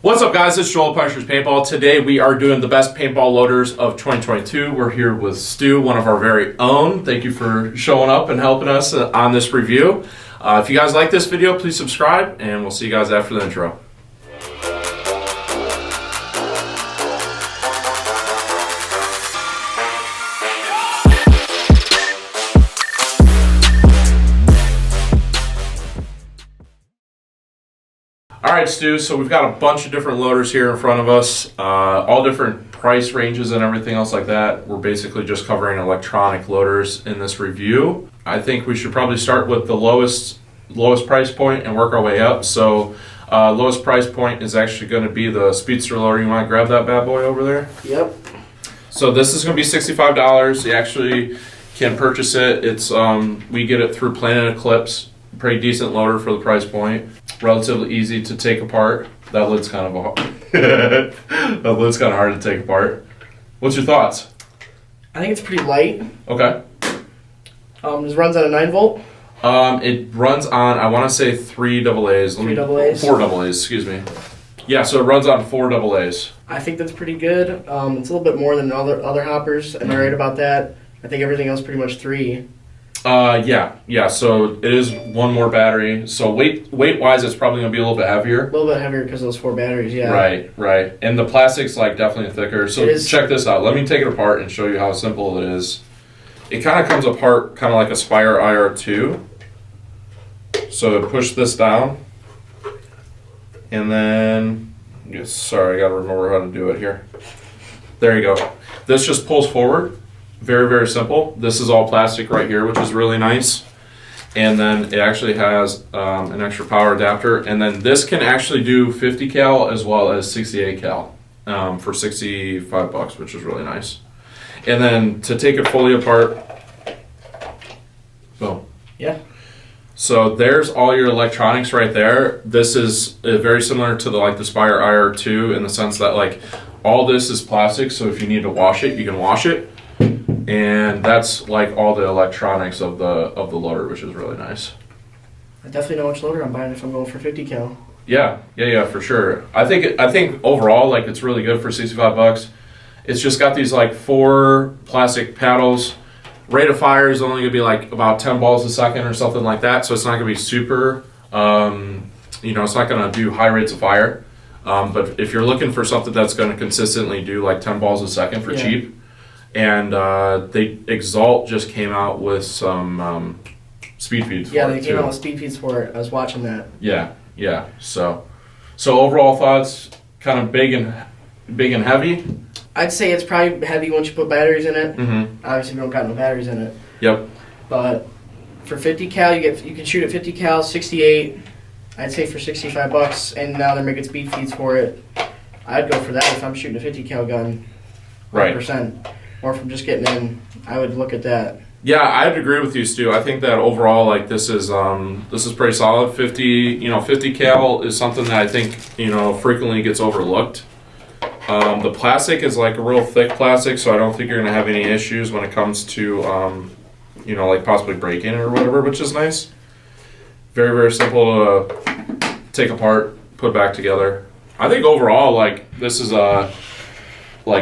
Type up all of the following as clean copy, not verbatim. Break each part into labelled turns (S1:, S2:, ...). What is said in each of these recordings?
S1: What's up, guys? It's Joel, Punishers Paintball. Today we are doing the best paintball loaders of 2022. We're here with Stu, one of our very own. Thank you for showing up and helping us on this review. If you guys like this video, please subscribe, and we'll see you guys after the intro. Alright, Stu, so we've got a bunch of different loaders here in front of us, all different price ranges and everything else like that. We're basically just covering electronic loaders in this review. I think we should probably start with the lowest price point and work our way up. So lowest price point is actually going to be the Speedster loader. You want to grab that bad boy over there?
S2: Yep.
S1: So this is going to be $65. You actually can purchase it. It's we get it through Planet Eclipse. Pretty decent loader for the price point. Relatively easy to take apart. That lid's kind of hard to take apart. What's your thoughts?
S2: I think it's pretty light.
S1: Okay.
S2: This runs on a 9-volt.
S1: It runs on, I want to say 3 AA's.
S2: 3 AA's?
S1: 4 AA's, excuse me. Yeah, so it runs on 4 AA's.
S2: I think that's pretty good. It's a little bit more than other hoppers. Am I right about that? I think everything else pretty much 3.
S1: Yeah. So it is one more battery. So weight wise, it's probably gonna be a little bit heavier.
S2: A little bit heavier because of those 4 batteries. Yeah.
S1: Right. And the plastic's like definitely thicker. So check this out. Let me take it apart and show you how simple it is. It kind of comes apart kind of like a Spire IR2. So push this down, and then sorry, I gotta remember how to do it here. There you go. This just pulls forward. Very, very simple. This is all plastic right here, which is really nice. And then it actually has an extra power adapter. And then this can actually do 50 cal as well as 68 cal for $65, which is really nice. And then to take it fully apart, boom.
S2: Yeah.
S1: So there's all your electronics right there. This is very similar to the Spire IR2 in the sense that like all this is plastic. So if you need to wash it, you can wash it. And that's like all the electronics of the loader, which is really nice.
S2: I definitely know which loader I'm buying if I'm going for 50 cal.
S1: Yeah, for sure. I think overall like it's really good for $65. It's just got these like 4 plastic paddles. Rate of fire is only gonna be like about 10 balls a second or something like that. So it's not gonna be super. It's not gonna do high rates of fire. But if you're looking for something that's gonna consistently do like 10 balls a second for cheap. And Exalt just came out with some speed feeds for it.
S2: Yeah, they came out with speed feeds for it. I was watching that.
S1: Yeah. So overall thoughts, kind of big and heavy.
S2: I'd say it's probably heavy once you put batteries in it.
S1: Mm-hmm.
S2: Obviously, we don't got no batteries in it.
S1: Yep.
S2: But for 50 cal, you can shoot at 50 cal, 68. I'd say for $65, and now they're making speed feeds for it. I'd go for that if I'm shooting a 50 cal gun. 100%. Right. Or if I'm just getting in, I would look at that.
S1: Yeah, I'd agree with you, Stu. I think that overall, like this is pretty solid. 50 cal is something that I think frequently gets overlooked. The plastic is like a real thick plastic, so I don't think you're gonna have any issues when it comes to like possibly breaking it or whatever, which is nice. Very, very simple to take apart, put back together. I think overall, like this is a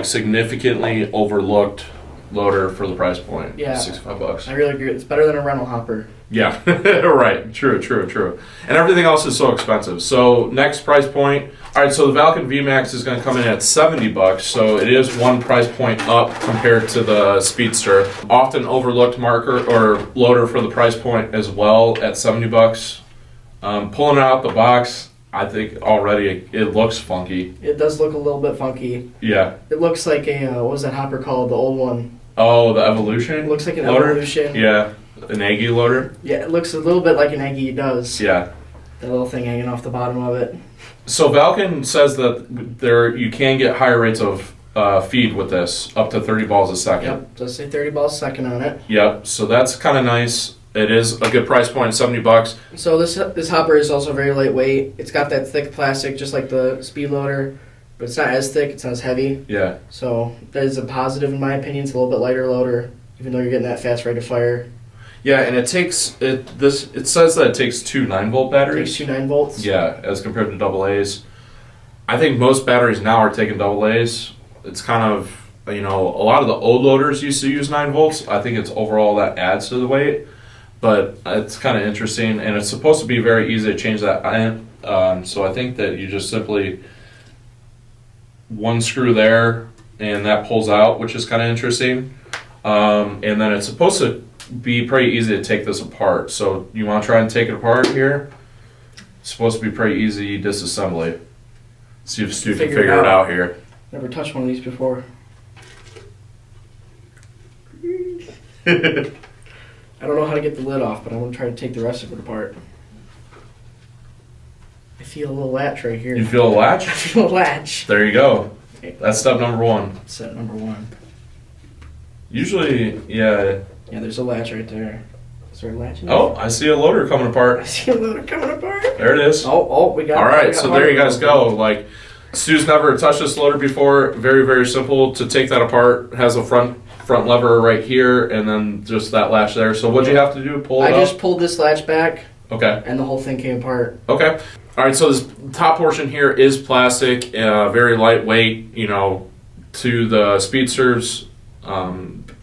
S1: significantly overlooked loader for the price point.
S2: Yeah,
S1: $65.
S2: I really agree. It's better than a rental hopper.
S1: Yeah, right. True. And everything else is so expensive. So next price point. All right. So the Falcon Vmax is going to come in at $70. So it is one price point up compared to the Speedster. Often overlooked marker or loader for the price point as well at $70. Pulling it out the box, I think already it looks funky.
S2: It does look a little bit funky.
S1: Yeah.
S2: It looks like a, what was that hopper called? The old one.
S1: Oh, the Evolution?
S2: It looks like an
S1: loader?
S2: Evolution.
S1: Yeah. An Aggie loader?
S2: Yeah, it looks a little bit like an Aggie does.
S1: Yeah.
S2: That little thing hanging off the bottom of it.
S1: So Falcon says that you can get higher rates of feed with this, up to 30 balls a second.
S2: Yep, does say 30 balls a second on it.
S1: Yep, so that's kind of nice. It is a good price point, $70.
S2: So this hopper is also very lightweight. It's got that thick plastic, just like the speed loader, but it's not as thick. It's not as heavy.
S1: Yeah.
S2: So that is a positive in my opinion. It's a little bit lighter loader, even though you're getting that fast rate of fire.
S1: Yeah, and it says that it takes 2 9-volt batteries.
S2: It takes 2 9-volts.
S1: Yeah, as compared to AA's. I think most batteries now are taking double A's. It's kind of, you know, a lot of the old loaders used to use 9 volts. I think it's overall that adds to the weight, but it's kind of interesting, and it's supposed to be very easy to change that. So I think that you just simply one screw there, and that pulls out, which is kind of interesting. And then it's supposed to be pretty easy to take this apart. So you want to try and take it apart here? It's supposed to be pretty easy disassembly. See if Stu can figure it out here.
S2: Never touched one of these before. I don't know how to get the lid off, but I'm going to try to take the rest of it apart. I feel a little latch right here.
S1: You feel a latch?
S2: I feel a latch.
S1: There you go. That's step number 1.
S2: Step number 1.
S1: Usually, yeah.
S2: Yeah, there's a latch right there. Is there a latch in there?
S1: Oh, I see a loader coming
S2: I
S1: apart.
S2: see a loader coming apart.
S1: There it is.
S2: Oh, we got it.
S1: All right, so there you guys go. Like, Stu's never touched this loader before. Very, very simple to take that apart. It has a front lever right here, and then just that latch there. So what'd you have to do? Pull it up?
S2: I just pulled this latch back.
S1: Okay.
S2: And the whole thing came apart.
S1: Okay. All right, so this top portion here is plastic, very lightweight, you know, to the Speedsters.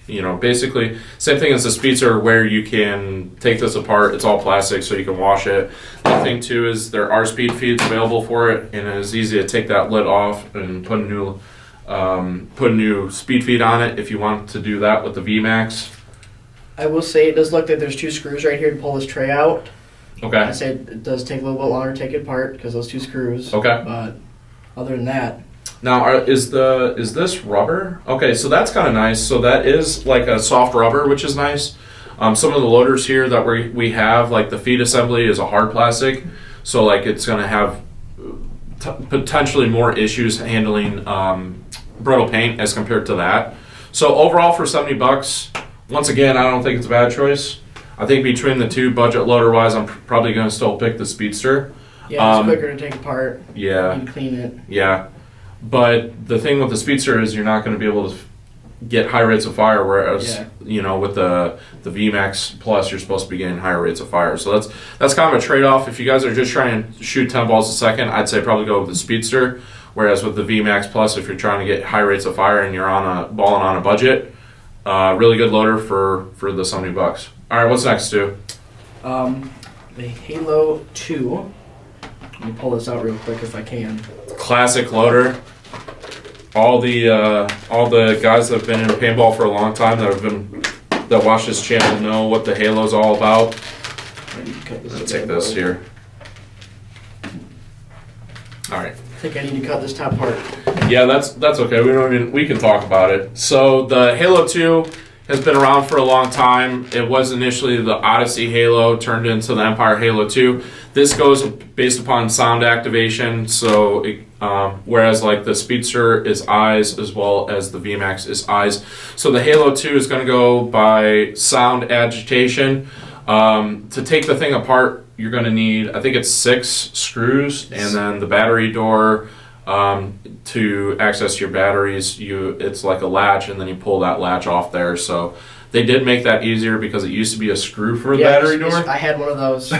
S1: You know, basically, same thing as the Speedster where you can take this apart. It's all plastic, so you can wash it. The thing, too, is there are speed feeds available for it, and it is easy to take that lid off and put a new speed feed on it if you want to do that with the Vmax.
S2: I will say it does look like there's 2 screws right here to pull this tray out.
S1: Okay.
S2: I say it does take a little bit longer to take it apart because those 2 screws.
S1: Okay.
S2: But other than that.
S1: Now, is this rubber? Okay, so that's kind of nice. So that is like a soft rubber, which is nice. Some of the loaders here that we have, like the feed assembly is a hard plastic. So like it's going to have potentially more issues handling brittle paint as compared to that. So overall for $70, once again, I don't think it's a bad choice. I think between the two, budget loader wise, I'm probably going to still pick the Speedster.
S2: Yeah, it's quicker to take apart.
S1: Yeah.
S2: You can clean it.
S1: Yeah. But the thing with the Speedster is you're not going to be able to get high rates of fire, whereas you know with the Vmax Plus you're supposed to be getting higher rates of fire. So that's kind of a trade-off. If you guys are just trying to shoot 10 balls a second, I'd say probably go with the Speedster. Whereas with the Vmax Plus, if you're trying to get high rates of fire and you're balling on a budget, really good loader for the $70. All right, what's next, Stu?
S2: The Halo 2. Let me pull this out real quick if I can.
S1: Classic loader. All the guys that have been in paintball for a long time that watch this channel know what the Halo's all about. Let's take this here. All right.
S2: I think I need to cut this top part.
S1: Yeah, that's okay. We can talk about it. So the Halo 2 has been around for a long time. It was initially the Odyssey Halo, turned into the Empire Halo 2. This goes based upon sound activation, so whereas like the Speedster is eyes as well as the Vmax is eyes. So the Halo 2 is going to go by sound agitation. To take the thing apart, you're going to need, I think it's 6 screws, and then the battery door to access your batteries. It's like a latch, and then you pull that latch off there. So they did make that easier because it used to be a screw for the battery door.
S2: I had one of those.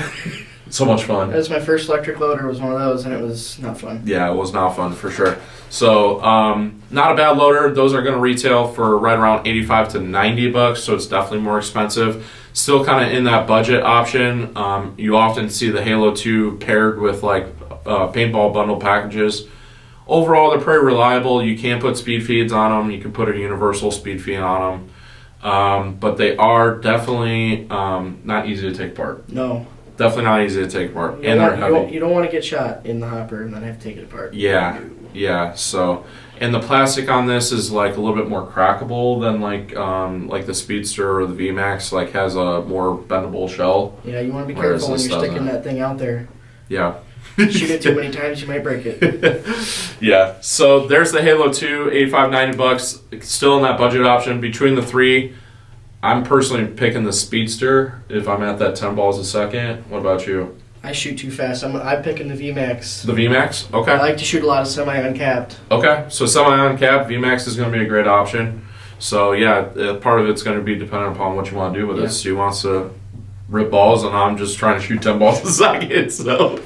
S1: So much fun.
S2: That was my first electric loader, was one of those, and it was not fun.
S1: Yeah, it was not fun for sure. So, not a bad loader. Those are going to retail for right around $85 to $90, so it's definitely more expensive. Still kind of in that budget option. You often see the Halo 2 paired with like paintball bundle packages. Overall, they're pretty reliable. You can put speed feeds on them. You can put a universal speed feed on them. But they are definitely not easy to take apart.
S2: No.
S1: Definitely not easy to take apart. And they're heavy.
S2: You don't want to get shot in the hopper and then have to take it apart.
S1: Yeah. So, and the plastic on this is like a little bit more crackable than like the Speedster or the Vmax. Like has a more bendable shell.
S2: Yeah, you want to be careful when you're sticking that thing out there.
S1: Yeah.
S2: Shoot it too many times, you might break it.
S1: Yeah. So there's the Halo 2, $85, $90. Still in that budget option. Between the three, I'm personally picking the Speedster if I'm at that 10 balls a second. What about you?
S2: I shoot too fast. I'm picking the Vmax.
S1: The Vmax? Okay.
S2: I like to shoot a lot of semi-uncapped.
S1: Okay. So semi-uncapped, Vmax is going to be a great option. So yeah, part of it's going to be dependent upon what you want to do with it. Stu wants to rip balls, and I'm just trying to shoot 10 balls a second. So,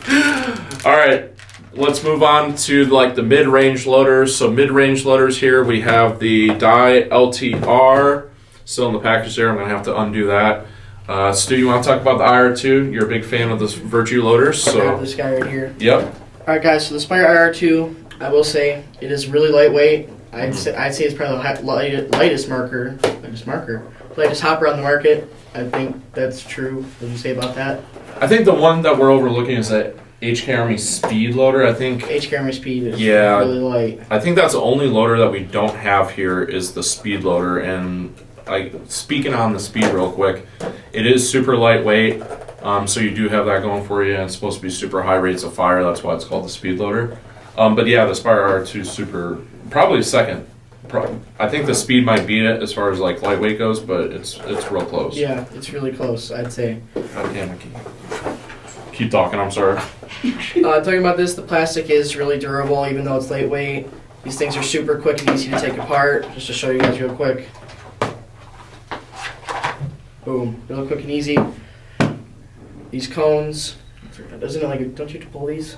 S1: all right. let's move on to like the mid-range loaders. So mid-range loaders here, we have the Dye LTR still in the package there. I'm gonna have to undo that. Stu, you want to talk about the IR2? You're a big fan of this Virtue loaders, so
S2: I have this guy right here.
S1: Yep.
S2: All right, guys. So the Spire IR2, I will say it is really lightweight. I'd say it's probably the lightest hopper on the market. I think that's true. What do you say about that?
S1: I think the one that we're overlooking is that HK Army Speed loader. I think
S2: HK Army Speed is really light.
S1: I think that's the only loader that we don't have here is the Speed loader. And speaking on the Speed real quick, it is super lightweight. So you do have that going for you, and it's supposed to be super high rates of fire. That's why it's called the Speed loader. But yeah, the Spire IR2 is super, probably second. I think the Speed might beat it as far as like lightweight goes, but it's real close.
S2: Yeah, it's really close, I'd say.
S1: God damn it. Keep talking, I'm sorry.
S2: Talking about this, the plastic is really durable even though it's lightweight. These things are super quick and easy to take apart. Just to show you guys real quick. Boom, real quick and easy. These cones, doesn't it like, don't you have to pull these?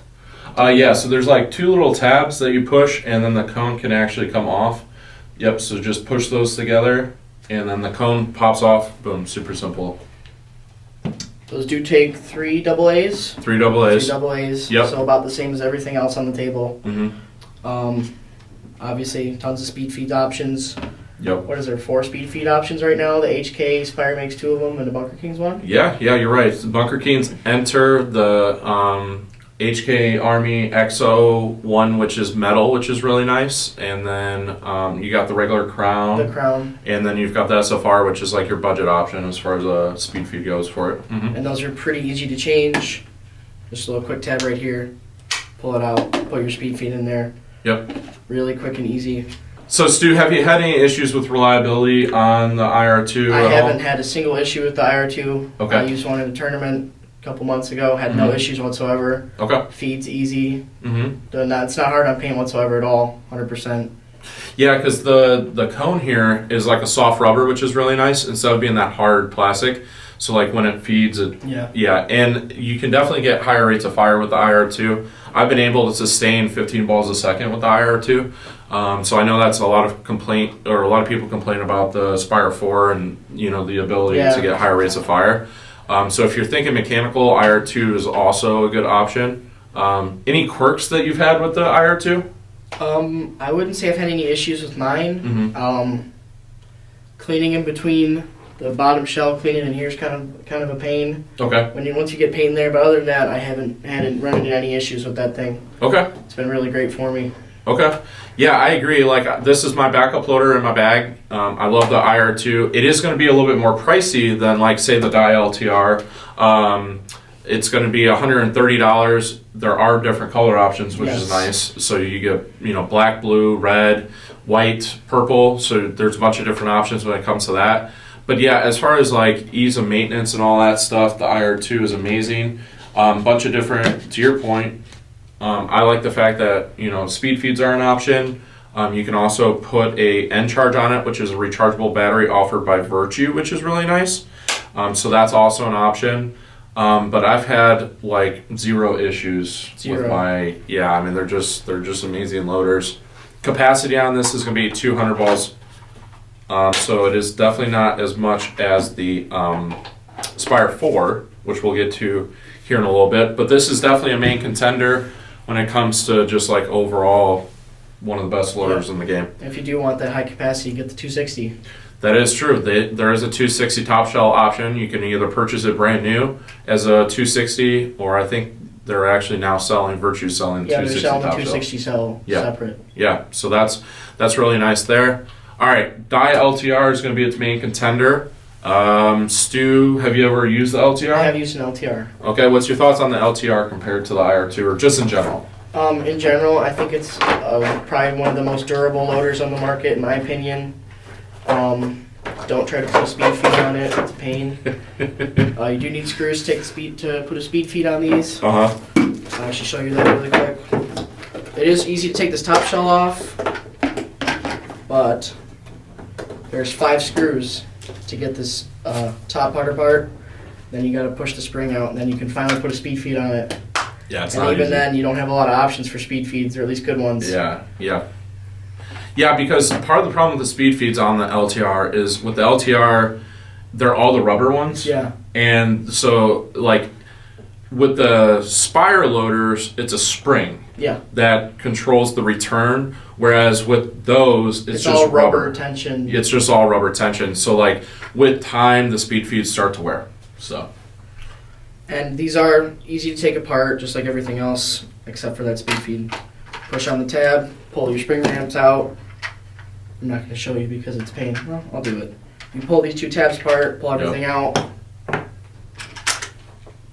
S1: Yeah, so there's like two little tabs that you push and then the cone can actually come off. Yep, so just push those together and then the cone pops off. Boom, super simple.
S2: Those do take 3 AAs.
S1: 3 AAs.
S2: 3 AAs,
S1: yep.
S2: So about the same as everything else on the table.
S1: Mm-hmm.
S2: Obviously, tons of speed feed options.
S1: Yep.
S2: What is there, 4 speed feed options right now? The HK Spire makes 2 of them and the Bunker Kings one?
S1: Yeah, you're right. The Bunker Kings enter the HK Army XO one, which is metal, which is really nice. And then you got the regular crown.
S2: The crown.
S1: And then you've got the SFR, which is like your budget option as far as a speed feed goes for it. Mm-hmm.
S2: And those are pretty easy to change. Just a little quick tab right here. Pull it out, put your speed feed in there.
S1: Yep.
S2: Really quick and easy.
S1: So, Stu, have you had any issues with reliability on the IR2
S2: I
S1: at
S2: haven't
S1: all?
S2: had a single issue with the IR2.
S1: Okay.
S2: I used one in a tournament a couple months ago. Had no issues whatsoever.
S1: Okay.
S2: Feeds easy.
S1: Mm-hmm.
S2: It's not hard on paint whatsoever at all. 100%.
S1: Yeah, because the cone here is like a soft rubber, which is really nice, instead of being that hard plastic. So, like, when it feeds, yeah, and you can definitely get higher rates of fire with the IR2. I've been able to sustain 15 balls a second with the IR2. So I know that's a lot of people complain about the Spire 4 and the ability to get higher rates of fire. So if you're thinking mechanical, IR2 is also a good option. Any quirks that you've had with the IR2?
S2: I wouldn't say I've had any issues with mine.
S1: Mm-hmm.
S2: Cleaning in between the bottom shell, cleaning in here is kind of a pain.
S1: Okay.
S2: Once you get paint in there, but other than that, I haven't run into any issues with that thing.
S1: Okay.
S2: It's been really great for me.
S1: Okay. Yeah, I agree. Like, this is my backup loader in my bag. I love the IR2. It is going to be a little bit more pricey than, like, say, the Dye LTR. It's going to be $130. There are different color options, which is nice. So you get, black, blue, red, white, purple. So there's a bunch of different options when it comes to that. But yeah, as far as like ease of maintenance and all that stuff, the IR2 is amazing. Bunch of different, to your point, I like the fact that, speed feeds are an option. You can also put a end charge on it, which is a rechargeable battery offered by Virtue, which is really nice. So that's also an option. But I've had like zero issues with my, they're just amazing loaders. Capacity on this is going to be 200 balls. So it is definitely not as much as the Spire 4, which we'll get to here in a little bit. But this is definitely a main contender when it comes to just like overall one of the best loaders in the game.
S2: If you do want that high capacity, get the 260.
S1: That is true. There is a 260 top shell option. You can either purchase it brand new as a 260, or I think they're actually now Virtue selling 260 top shell. Yeah, they're selling the 260
S2: cell separate.
S1: Yeah, so that's really nice there. All right, Dye LTR is going to be its main contender. Stu, have you ever used the LTR?
S2: I have used an LTR.
S1: Okay, what's your thoughts on the LTR compared to the IR2, or just in general?
S2: In general, I think it's probably one of the most durable loaders on the market, in my opinion. Don't try to put a speed feed on it; it's a pain. You do need screws to put a speed feed on these. I'll actually show you that really quick. It is easy to take this top shell off, but there's 5 screws to get this top outer part. Then you got to push the spring out, and then you can finally put a speed feed on it.
S1: Yeah, it's
S2: and
S1: not
S2: even
S1: easy.
S2: then, you don't have a lot of options for speed feeds, or at least good ones.
S1: Yeah, because part of the problem with the speed feeds on the LTR is with the LTR, they're all the rubber ones.
S2: Yeah.
S1: And so, like, with the Spire loaders, it's a spring.
S2: Yeah.
S1: That controls the return, whereas with those, it's just
S2: all rubber tension.
S1: It's just all rubber tension. So, like, with time, the speed feeds start to wear. So.
S2: And these are easy to take apart, just like everything else, except for that speed feed. Push on the tab, pull your spring ramps out. I'm not going to show you because it's pain. Well, I'll do it. You pull these two tabs apart, pull everything out.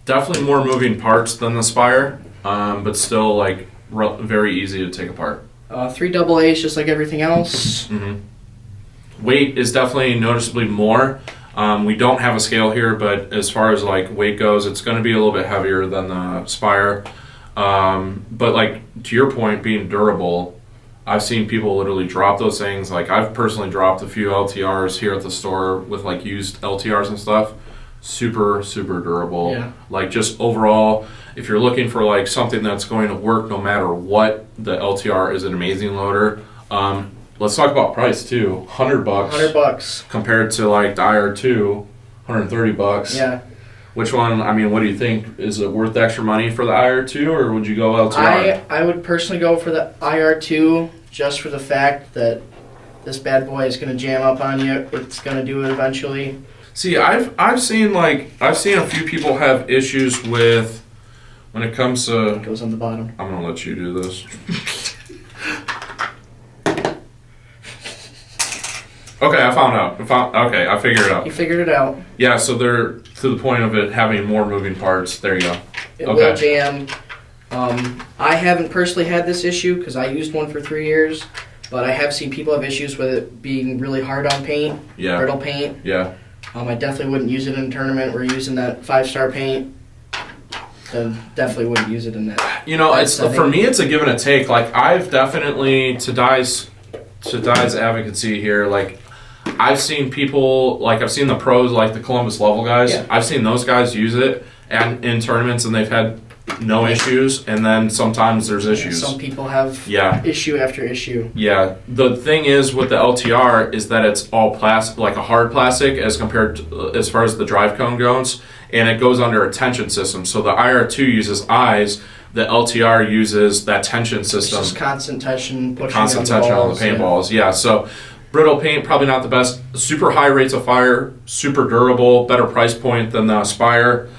S1: Definitely more moving parts than the Spire, but still, like, very easy to take apart.
S2: 3 AA's, just like everything else.
S1: Mm-hmm. Weight is definitely noticeably more. We don't have a scale here, but as far as like weight goes, it's going to be a little bit heavier than the Spire. But like to your point, being durable, I've seen people literally drop those things. Like I've personally dropped a few LTRs here at the store with like used LTRs and stuff. Super, super durable.
S2: Yeah.
S1: Like just overall, if you're looking for like something that's going to work no matter what, the LTR is an amazing loader. Let's talk about price too. $100.
S2: $100
S1: compared to like the IR2, $130.
S2: Yeah.
S1: Which one? I mean, what do you think? Is it worth the extra money for the IR2, or would you go LTR?
S2: I would personally go for the IR2 just for the fact that this bad boy is going to jam up on you. It's going to do it eventually.
S1: See, I've seen a few people have issues with when it comes to.
S2: It goes on the bottom.
S1: I'm gonna let you do this. Okay, I found out. Okay, I figured it out.
S2: You figured it out.
S1: Yeah, so they're to the point of it having more moving parts. There you go.
S2: It will jam. I haven't personally had this issue because I used one for 3 years, but I have seen people have issues with it being really hard on paint, brittle paint.
S1: Yeah.
S2: I definitely wouldn't use it in a tournament. We're using that 5-star paint. Then definitely wouldn't use it in that.
S1: You know, it's for me, it's a give and a take. Like I've definitely to Dai's advocacy here, like. I've seen people, like I've seen the pros, like the Columbus level guys.
S2: Yeah.
S1: I've seen those guys use it and in tournaments, and they've had no issues. And then sometimes there's issues.
S2: Some people have issue after issue.
S1: Yeah. The thing is with the LTR is that it's all plastic, like a hard plastic, as compared to, as far as the drive cone goes, and it goes under a tension system. So the IR2 uses eyes. The LTR uses that tension system.
S2: It's just constant tension.
S1: Constant tension on the paintballs. Yeah. So. Brittle paint, probably not the best. Super high rates of fire, super durable, better price point than the Spire.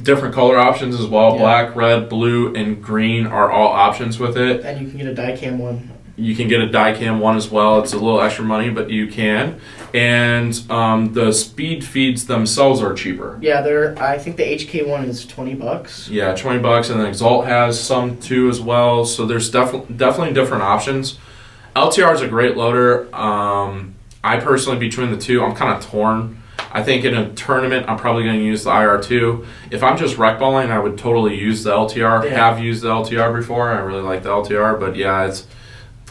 S1: Different color options as well. Yeah. Black, red, blue, and green are all options with it.
S2: And you can get a die-cam one.
S1: You can get a die-cam one as well. It's a little extra money, but you can. And the speed feeds themselves are cheaper.
S2: Yeah, I think the HK one is $20.
S1: Yeah, $20, and then Exalt has some too as well. So there's definitely different options. LTR is a great loader. I personally, between the two, I'm kind of torn. I think in a tournament, I'm probably going to use the IR2. If I'm just rec balling, I would totally use the LTR.
S2: Yeah.
S1: Have used the LTR before. I really like the LTR, but yeah, I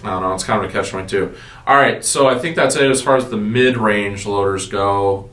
S1: don't know. It's kind of a catch-22. All right, so I think that's it as far as the mid-range loaders go.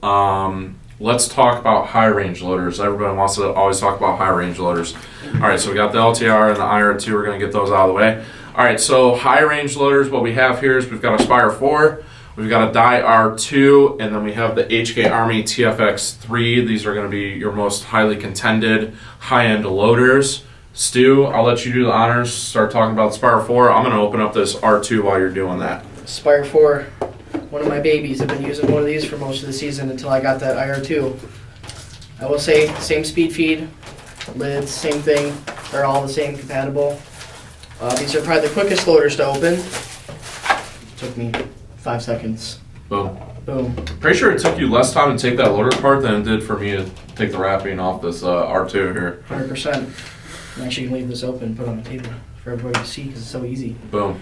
S1: Let's talk about high-range loaders. Everybody wants to always talk about high-range loaders. All right, so we got the LTR and the IR2. We're going to get those out of the way. All right, so high-range loaders, what we have here is we've got a Spire 4, we've got a Dai R2, and then we have the HK Army TFX3. These are going to be your most highly contended high-end loaders. Stu, I'll let you do the honors, start talking about the Spire 4. I'm going to open up this R2 while you're doing that.
S2: Spire 4, one of my babies. I've been using one of these for most of the season until I got that IR2. I will say, same speed feed, lids, same thing. They're all the same, compatible. These are probably the quickest loaders to open. Took me 5 seconds.
S1: Boom.
S2: Boom.
S1: Pretty sure it took you less time to take that loader apart than it did for me to take the wrapping off this R2 here.
S2: 100%. I'm actually going to leave this open and put it on the table for everybody to see because it's so easy.
S1: Boom.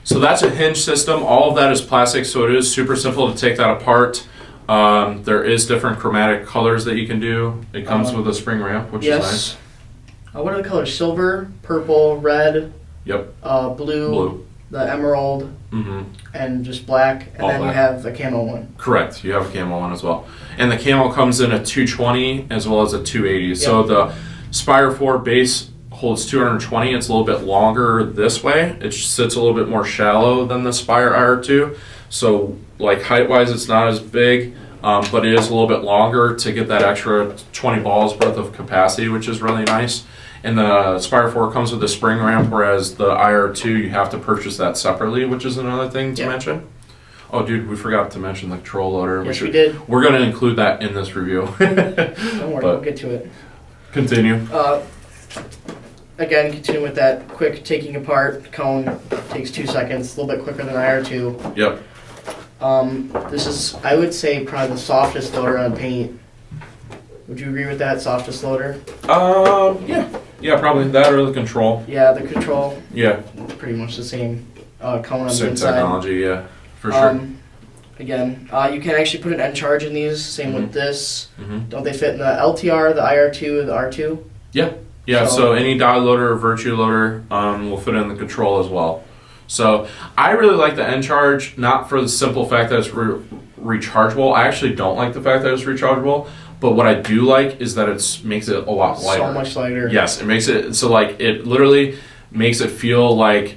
S1: So that's a hinge system. All of that is plastic, so it is super simple to take that apart. There is different chromatic colors that you can do. It comes with a spring ramp, which is nice.
S2: What are the colors? Silver, purple, red.
S1: Yep.
S2: Blue, the emerald, and just black, and then you have a camo one.
S1: Correct. You have a camo one as well. And the camo comes in a 220 as well as a 280. Yep. So the Spire 4 base holds 220. It's a little bit longer this way. It sits a little bit more shallow than the Spire IR2. So like height-wise, it's not as big, but it is a little bit longer to get that extra 20 balls worth of capacity, which is really nice. And the Spire 4 comes with a spring ramp, whereas the IR2, you have to purchase that separately, which is another thing to mention. Oh, dude, we forgot to mention the control loader.
S2: Yes, we did.
S1: We're going to include that in this review.
S2: Don't worry, we'll get to it.
S1: Continue.
S2: Again, continue with that quick taking apart. Cone takes 2 seconds, a little bit quicker than IR2.
S1: Yep.
S2: This is, I would say, probably the softest loader on paint. Would you agree with that, softest loader?
S1: Yeah. Yeah, probably that or the control.
S2: Yeah, the control.
S1: Yeah.
S2: Pretty much the same cone on
S1: Same
S2: the inside.
S1: technology, yeah, for sure.
S2: Again, you can actually put an end charge in these. Same with this.
S1: Mm-hmm.
S2: Don't they fit in the LTR, the IR2, the R2?
S1: Yeah. Yeah, so any dial loader or virtue loader will fit in the control as well. So I really like the end charge, not for the simple fact that it's rechargeable. I actually don't like the fact that it's rechargeable, but what I do like is that it makes it a lot lighter.
S2: So much lighter.
S1: Yes, it makes it so like it literally makes it feel like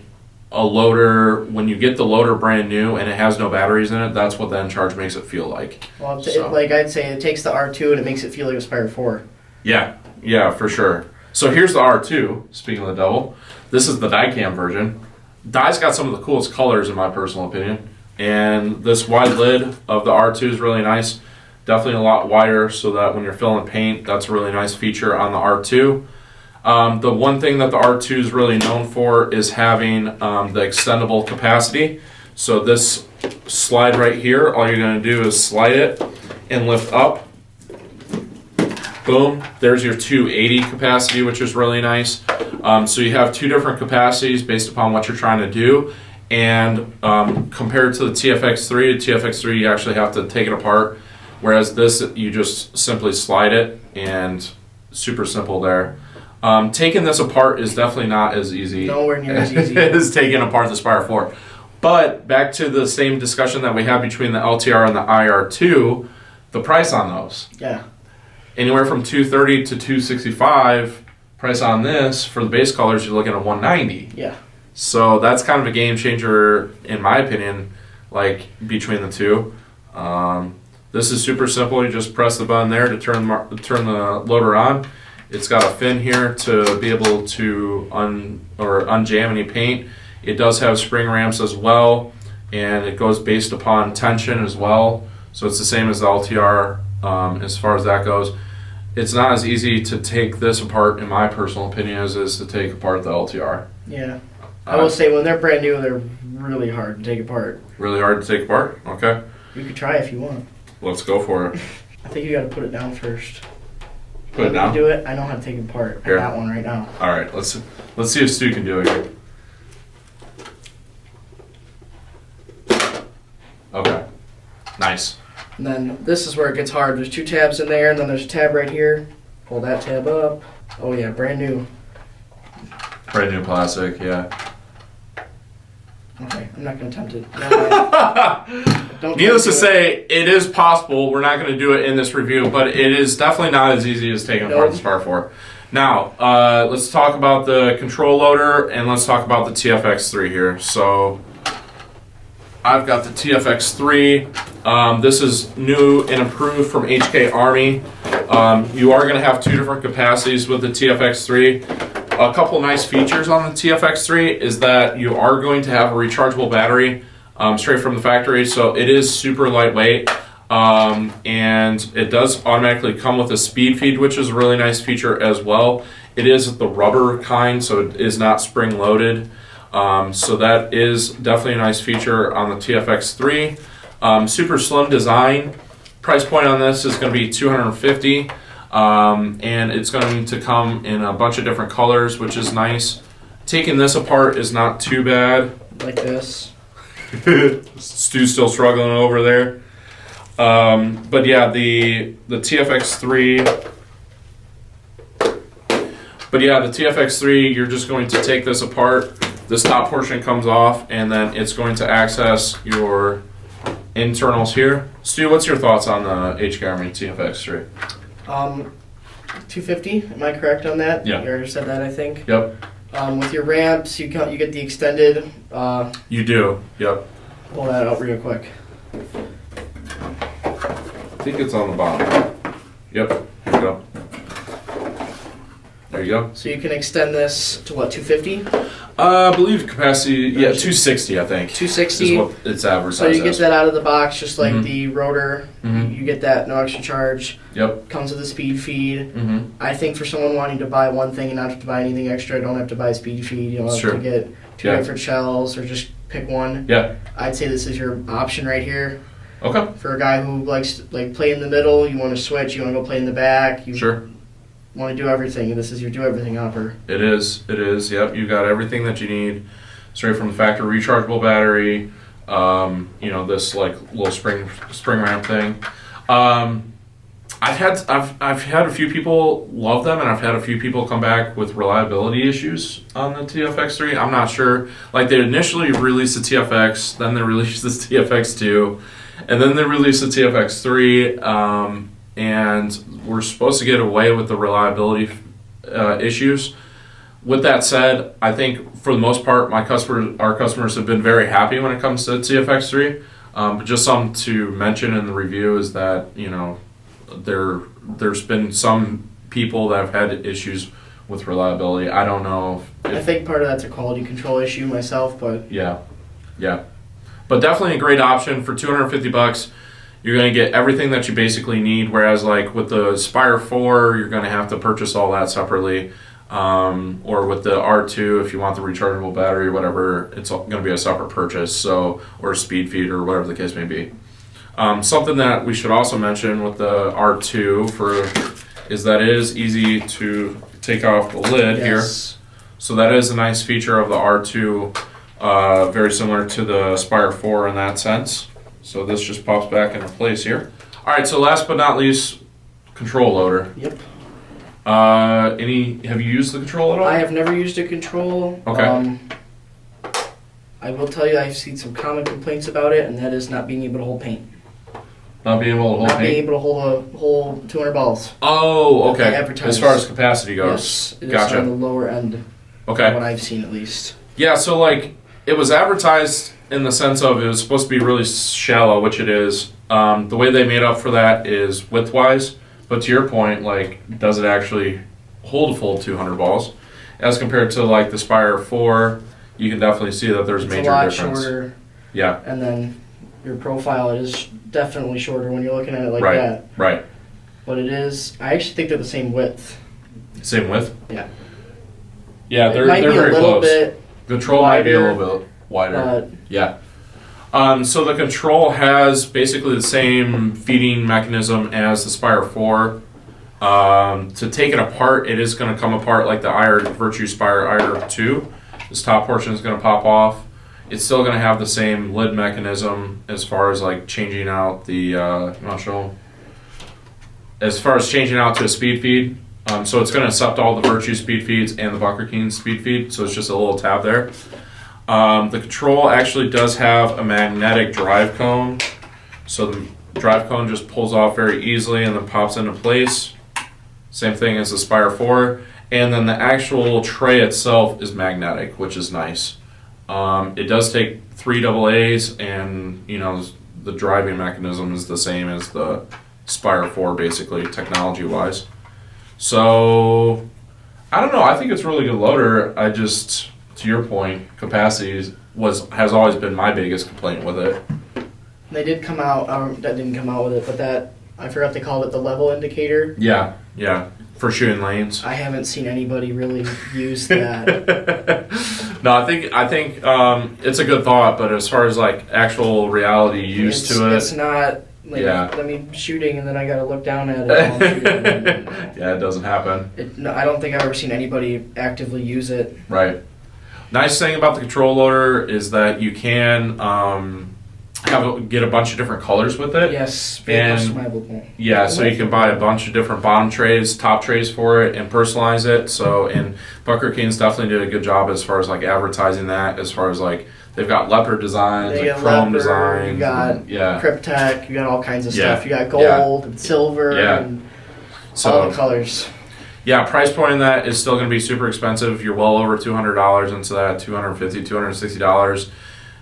S1: a loader. When you get the loader brand new and it has no batteries in it, that's what the end charge makes it feel like.
S2: Well, like I'd say, it takes the R2 and it makes it feel like a Spire 4.
S1: Yeah, for sure. So here's the R2, speaking of the devil. This is the die-cam version. Die's got some of the coolest colors in my personal opinion. And this wide lid of the R2 is really nice. Definitely a lot wider so that when you're filling paint, that's a really nice feature on the R2. The one thing that the R2 is really known for is having the extendable capacity. So this slide right here, all you're going to do is slide it and lift up. Boom, there's your 280 capacity, which is really nice. So you have two different capacities based upon what you're trying to do. And compared to the TFX3, the TFX3 you actually have to take it apart. Whereas this, you just simply slide it and super simple there. Taking this apart is definitely not as easy.
S2: Nowhere near as easy.
S1: as taking apart the Spire 4. But back to the same discussion that we had between the LTR and the IR2, the price on those.
S2: Yeah.
S1: Anywhere from $230 to $265. Price on this for the base colors, you're looking at $190.
S2: Yeah.
S1: So that's kind of a game changer, in my opinion, like between the two. This is super simple. You just press the button there to turn the loader on. It's got a fin here to be able to unjam any paint. It does have spring ramps as well, and it goes based upon tension as well. So it's the same as the LTR as far as that goes. It's not as easy to take this apart, in my personal opinion, as it is to take apart the LTR.
S2: Yeah. I will say, when they're brand new, they're really hard to take apart.
S1: Really hard to take apart? Okay.
S2: You could try if you want.
S1: Let's go for it.
S2: I think you got to put it down first.
S1: Put it down?
S2: Do it. I know how to take it apart.
S1: Here.
S2: I got one right now.
S1: All right. Let's see if Stu can do it here. Okay. Nice.
S2: And then this is where it gets hard. There's two tabs in there, and then there's a tab right here. Pull that tab up. Oh yeah, brand new.
S1: Brand new plastic, yeah.
S2: Okay, I'm not going to attempt it. No,
S1: Needless to say, it is possible. We're not going to do it in this review, but it is definitely not as easy as taking apart the Spire 4. Now, let's talk about the control loader, and let's talk about the TFX3 here. So, I've got the TFX3. This is new and improved from HK Army. You are going to have two different capacities with the TFX3. A couple nice features on the TFX3 is that you are going to have a rechargeable battery straight from the factory, so it is super lightweight, and it does automatically come with a speed feed, which is a really nice feature as well. It is the rubber kind, so it is not spring loaded, so that is definitely a nice feature on the TFX3. Super slim design. Price point on this is going to be $250. And it's going to come in a bunch of different colors, which is nice. Taking this apart is not too bad.
S2: Like this.
S1: Stu's still struggling over there. But yeah, the TFX3. But yeah, the TFX3, you're just going to take this apart. This top portion comes off, and then it's going to access your internals here. Stu, what's your thoughts on the HK Army TFX3?
S2: 250. Am I correct on that?
S1: Yeah.
S2: You already said that, I think.
S1: Yep.
S2: With your ramps, you get the extended.
S1: You do. Yep.
S2: Pull that out real quick.
S1: I think it's on the bottom. Yep. Here we go. There you go.
S2: So you can extend this to what, 250?
S1: I believe capacity, 260, I think.
S2: 260.
S1: Is what it's advertised
S2: So you get
S1: as.
S2: that out of the box, just like the rotor.
S1: Mhm.
S2: You get that, no extra charge.
S1: Yep.
S2: Comes with a speed feed.
S1: Mm-hmm.
S2: I think for someone wanting to buy one thing and not have to buy anything extra, don't have to buy a speed feed. You don't have
S1: Sure.
S2: to get two
S1: Yeah.
S2: different shells or just pick one.
S1: Yeah.
S2: I'd say this is your option right here.
S1: Okay.
S2: For a guy who likes to play in the middle, you want to switch, you want to go play in the back, you
S1: Sure.
S2: want to do everything. This is your do everything hopper.
S1: It is. It is. Yep. You got everything that you need, straight from the factory. Rechargeable battery. This like little spring ramp thing. I've had a few people love them, and I've had a few people come back with reliability issues on the TFX3. I'm not sure. Like they initially released the TFX, then they released this TFX2, and then they released the TFX3. And we're supposed to get away with the reliability issues. With that said, I think for the most part, our customers have been very happy when it comes to TFX3. But just something to mention in the review is that there's been some people that have had issues with reliability. I don't know.
S2: I think part of that's a quality control issue myself, but
S1: yeah, but definitely a great option for $250. You're going to get everything that you basically need, whereas like with the Spire 4, you're going to have to purchase all that separately. Or with the R2, if you want the rechargeable battery or whatever, it's going to be a separate purchase, or a speed feed or whatever the case may be. Something that we should also mention with the R2 is that it is easy to take off the lid here. So that is a nice feature of the R2, very similar to the Spire 4 in that sense. So this just pops back into place here. All right, so last but not least, control loader.
S2: Yep.
S1: Have you used the control at all?
S2: I have never used a control.
S1: Okay.
S2: I will tell you, I've seen some common complaints about it, and that is not being able to hold paint.
S1: Not being able to hold
S2: Not
S1: paint?
S2: being able to hold a whole 200 balls.
S1: Oh, okay.
S2: Advertised.
S1: As far as capacity goes.
S2: Yes, it is
S1: Gotcha.
S2: on the lower end.
S1: Okay.
S2: What I've seen, at least.
S1: Yeah, so like it was advertised in the sense of it was supposed to be really shallow, which it is. The way they made up for that is width-wise, but to your point, like, does it actually hold a full 200 balls? As compared to like the Spire 4, you can definitely see that there's major difference.
S2: It's a lot shorter.
S1: Yeah.
S2: And then your profile is definitely shorter when you're looking at it like
S1: Right.
S2: that.
S1: Right.
S2: But it is. I actually think they're the same width.
S1: Same width?
S2: Yeah.
S1: Yeah,
S2: It
S1: they're
S2: might be
S1: very
S2: a little
S1: close.
S2: bit
S1: Control might be a
S2: wider,
S1: little bit wider.
S2: but
S1: Yeah. So the control has basically the same feeding mechanism as the Spire 4. To take it apart, it is going to come apart like the Virtue Spire IR2. This top portion is going to pop off. It's still going to have the same lid mechanism as far as like changing out the, as far as changing out to a speed feed. So it's going to accept all the Virtue speed feeds and the Bunker King speed feed. So it's just a little tab there. The control actually does have a magnetic drive cone. So the drive cone just pulls off very easily and then pops into place. Same thing as the Spire 4. And then the actual tray itself is magnetic, which is nice. It does take 3 AA's, and the driving mechanism is the same as the Spire 4, basically, technology-wise. So, I don't know. I think it's a really good loader. I just, to your point, capacity has always been my biggest complaint with it.
S2: they did come out. That didn't come out with it, but that I forgot they called it the level indicator.
S1: Yeah, for shooting lanes.
S2: I haven't seen anybody really use that.
S1: No, I think it's a good thought, but as far as like actual reality use to it,
S2: it's not. Like,
S1: Yeah.
S2: I mean, shooting, and then I gotta look down at it while I'm shooting.
S1: yeah, it doesn't happen.
S2: No, I don't think I've ever seen anybody actively use it.
S1: Right. Nice thing about the control loader is that you can get a bunch of different colors with it.
S2: Yes, very
S1: And-
S2: customizable.
S1: Yeah, so you can buy a bunch of different bottom trays, top trays for it, and personalize it. So, and Bunker Kings definitely did a good job as far as like advertising that. As far as like they've got leopard designs,
S2: They
S1: like
S2: got
S1: chrome
S2: leopard,
S1: designs.
S2: you got
S1: and- yeah.
S2: Cryptek, you got all kinds of
S1: Yeah.
S2: stuff. You got gold and silver
S1: Yeah.
S2: and
S1: So
S2: all the colors.
S1: Yeah, price point in that is still going to be super expensive. You're well over $200 into that, $250, $260.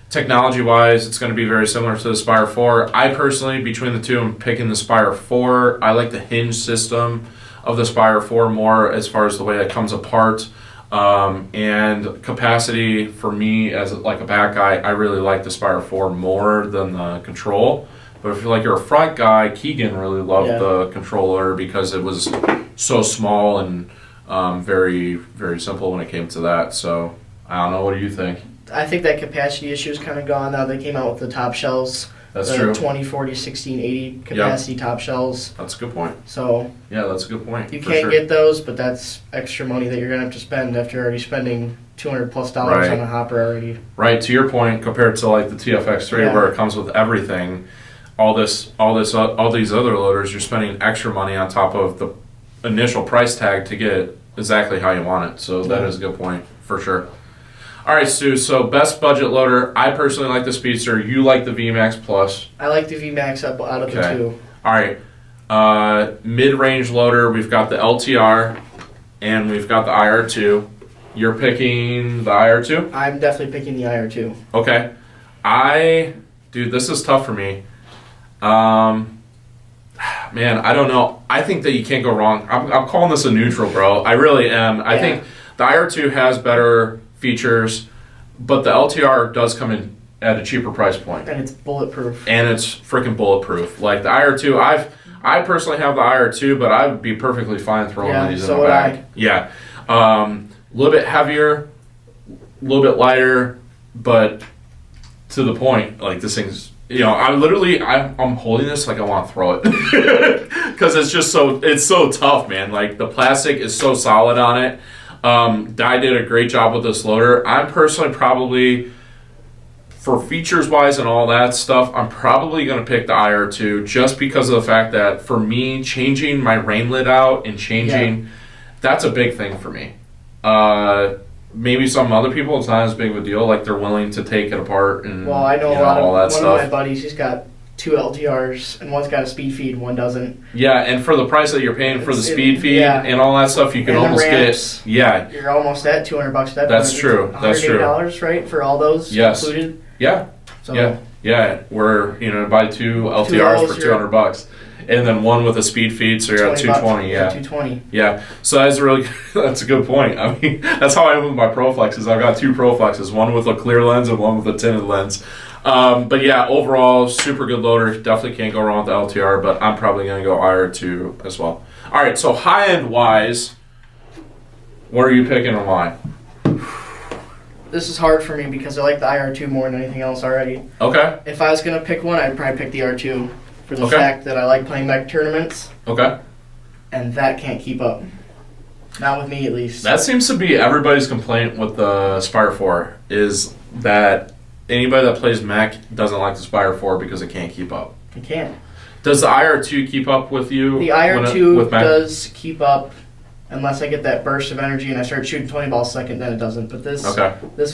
S1: Technology-wise, it's going to be very similar to the Spire 4. I personally, between the two, am picking the Spire 4. I like the hinge system of the Spire 4 more as far as the way it comes apart. And capacity for me as like a back guy, I really like the Spire 4 more than the control. But if you're like you're a front guy, Keegan really loved the controller because it was so small and very, very simple when it came to that. So I don't know. What do you think?
S2: I think that capacity issue is kind of gone now. They came out with the top shells.
S1: That's true.
S2: 20, 40, 16, 80 capacity top shells.
S1: That's a good point.
S2: So
S1: yeah, that's a good point.
S2: You can't get those, but that's extra money that you're gonna have to spend after you're already spending $200+ on a hopper already.
S1: Right. To your point, compared to like the TFX3, where it comes with everything, all these other loaders, you're spending extra money on top of the initial price tag to get exactly how you want it. So that is a good point for sure. All right, Stu, so best budget loader. I personally like the Speedster. You like the Vmax Plus.
S2: I like the Vmax out of the two.
S1: All right. Mid-range loader, we've got the LTR, and we've got the IR2. You're picking the IR2?
S2: I'm definitely picking the IR2.
S1: Okay. Dude, this is tough for me. Man, I don't know. I think that you can't go wrong. I'm calling this a neutral, bro. I really am. I think the IR2 has better features, but the LTR does come in at a cheaper price point.
S2: And it's bulletproof.
S1: And it's freaking bulletproof. Like the IR2, I personally have the IR2, but I would be perfectly fine throwing these in the bag. Yeah. A little bit heavier, a little bit lighter, but to the point. Like this thing's, I'm holding this like I want to throw it. Because it's so tough, man. Like the plastic is so solid on it. Dye did a great job with this loader. I'm personally probably, for features wise and all that stuff, I'm probably going to pick the IR2 just because of the fact that for me, changing my rain lid out and that's a big thing for me. Maybe some other people, it's not as big of a deal. Like they're willing to take it apart and
S2: I know
S1: all that stuff.
S2: One of my buddies, he's got 2 LTRs, and one's got a speed feed, one doesn't.
S1: Yeah, and for the price that you're paying for the speed feed and all that stuff, you can almost
S2: ramps,
S1: get.
S2: You're almost at $200 at that
S1: That's true. That's true.
S2: $180, right, for all those included.
S1: Yeah. So. Yeah. We're buy 2 LTRs for $200, and then one with a speed feed, so you're at $220. Yeah. $220. Yeah. So that's a good point. I mean, that's how I am with my ProFlexes. I've got 2 ProFlexes, one with a clear lens and one with a tinted lens. But yeah, overall, super good loader. Definitely can't go wrong with the LTR, but I'm probably going to go IR2 as well. All right, so high-end wise, what are you picking and why?
S2: This is hard for me because I like the IR2 more than anything else already.
S1: Okay.
S2: If I was going to pick one, I'd probably pick the R2 for the fact that I like playing mech tournaments.
S1: Okay.
S2: And that can't keep up. Not with me, at least.
S1: That seems to be everybody's complaint with the Spire 4, is that anybody that plays mech doesn't like the Spire 4 because it can't keep up.
S2: It can't.
S1: Does the IR2 keep up with you?
S2: The IR2 does keep up unless I get that burst of energy and I start shooting 20 balls a second, then it doesn't. But this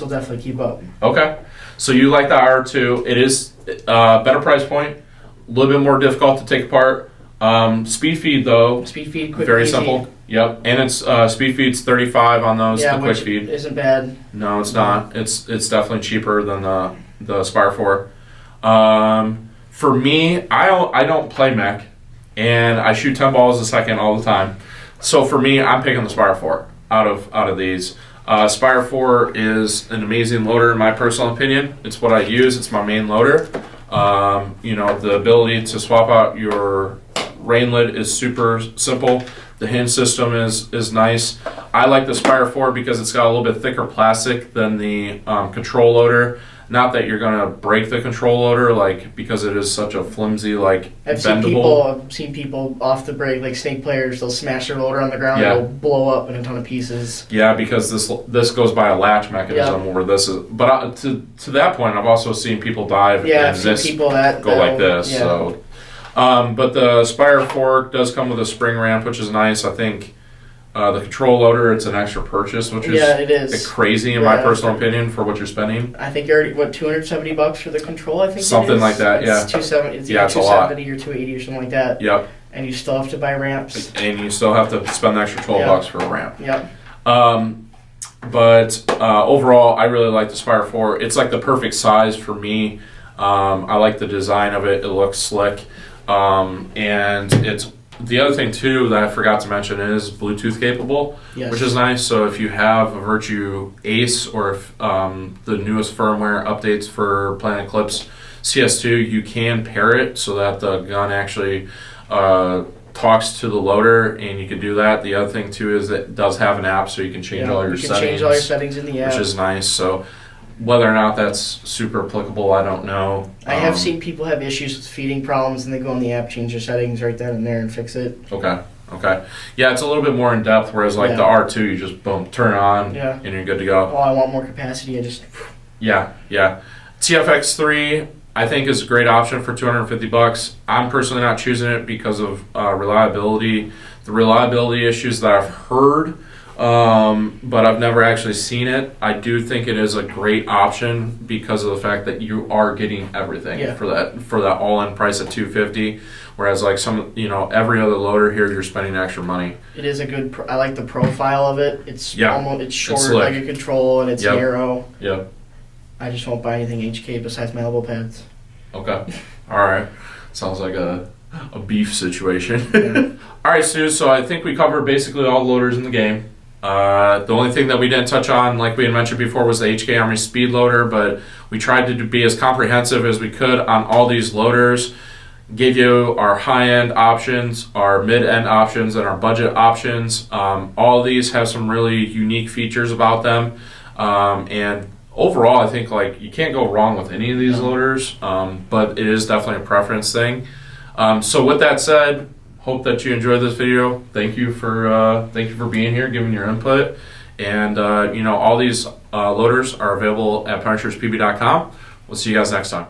S2: will definitely keep up. Okay.
S1: So you like the IR2. It is better price point, a little bit more difficult to take apart. Speed feed, though.
S2: Speed feed, quick,
S1: very
S2: easy.
S1: Simple. Yep. And it's speed feed's 35 on those, the quick feed.
S2: Isn't bad.
S1: No, it's not. It's definitely cheaper than the Spire 4. For me, I don't play mech, and I shoot 10 balls a second all the time. So for me, I'm picking the Spire 4 out of these. Spire 4 is an amazing loader in my personal opinion. It's what I use. It's my main loader. The ability to swap out your rain lid is super simple. The hinge system is nice. I like the Spire 4 because it's got a little bit thicker plastic than the control loader. Not that you're gonna break the control loader, because it is such a flimsy, bendable.
S2: I've seen people off the break, like snake players. They'll smash their loader on the ground and it'll blow up in a ton of pieces. Yeah, because this goes by a latch mechanism where this is. But to that point, I've also seen people dive and this go like this. Yeah. So, but the Spire 4 does come with a spring ramp, which is nice. I think. The control loader, it's an extra purchase, which is crazy in my personal opinion for what you're spending. I think you're already, $270 for the control, I think
S1: something like that,
S2: It's $270, it's $270 or $280 or something like that.
S1: Yep.
S2: And you still have to buy ramps.
S1: And you still have to spend the extra $12 for a ramp.
S2: Yep.
S1: But overall, I really like the Spire 4. It's like the perfect size for me. I like the design of it. It looks slick. And it's the other thing too that I forgot to mention is Bluetooth capable, which is nice. So if you have a Virtue Ace or if the newest firmware updates for Planet Eclipse CS2, you can pair it so that the gun actually talks to the loader, and you can do that. The other thing too is it does have an app, so you can change all your settings.
S2: Change all your settings in the app,
S1: which is nice. So whether or not that's super applicable, I don't know.
S2: I have seen people have issues with feeding problems, and they go on the app, change their settings right then and there, and fix it.
S1: Okay. Yeah, it's a little bit more in depth, whereas like the R2, you just boom, turn it on, and you're good to go.
S2: Oh, I want more capacity. I just.
S1: Yeah. TFX3, I think, is a great option for $250. I'm personally not choosing it because of reliability. The reliability issues that I've heard. But I've never actually seen it. I do think it is a great option because of the fact that you are getting everything for that all-in price at $250. Whereas like every other loader here, you're spending extra money.
S2: It is a good. I like the profile of it. It's it's short
S1: it's
S2: like a control, and it's narrow.
S1: Yep.
S2: I just won't buy anything HK besides my elbow pads.
S1: Okay. All right. Sounds like a beef situation. All right, Stu. So I think we covered basically all the loaders in the game. The only thing that we didn't touch on, like we had mentioned before, was the HK Army Speed Loader, but we tried to be as comprehensive as we could on all these loaders, give you our high-end options, our mid-end options, and our budget options. All of these have some really unique features about them, and overall, I think like you can't go wrong with any of these loaders, but it is definitely a preference thing. So with that said, hope that you enjoyed this video. Thank you for being here, giving your input. And all these loaders are available at punisherspb.com. We'll see you guys next time.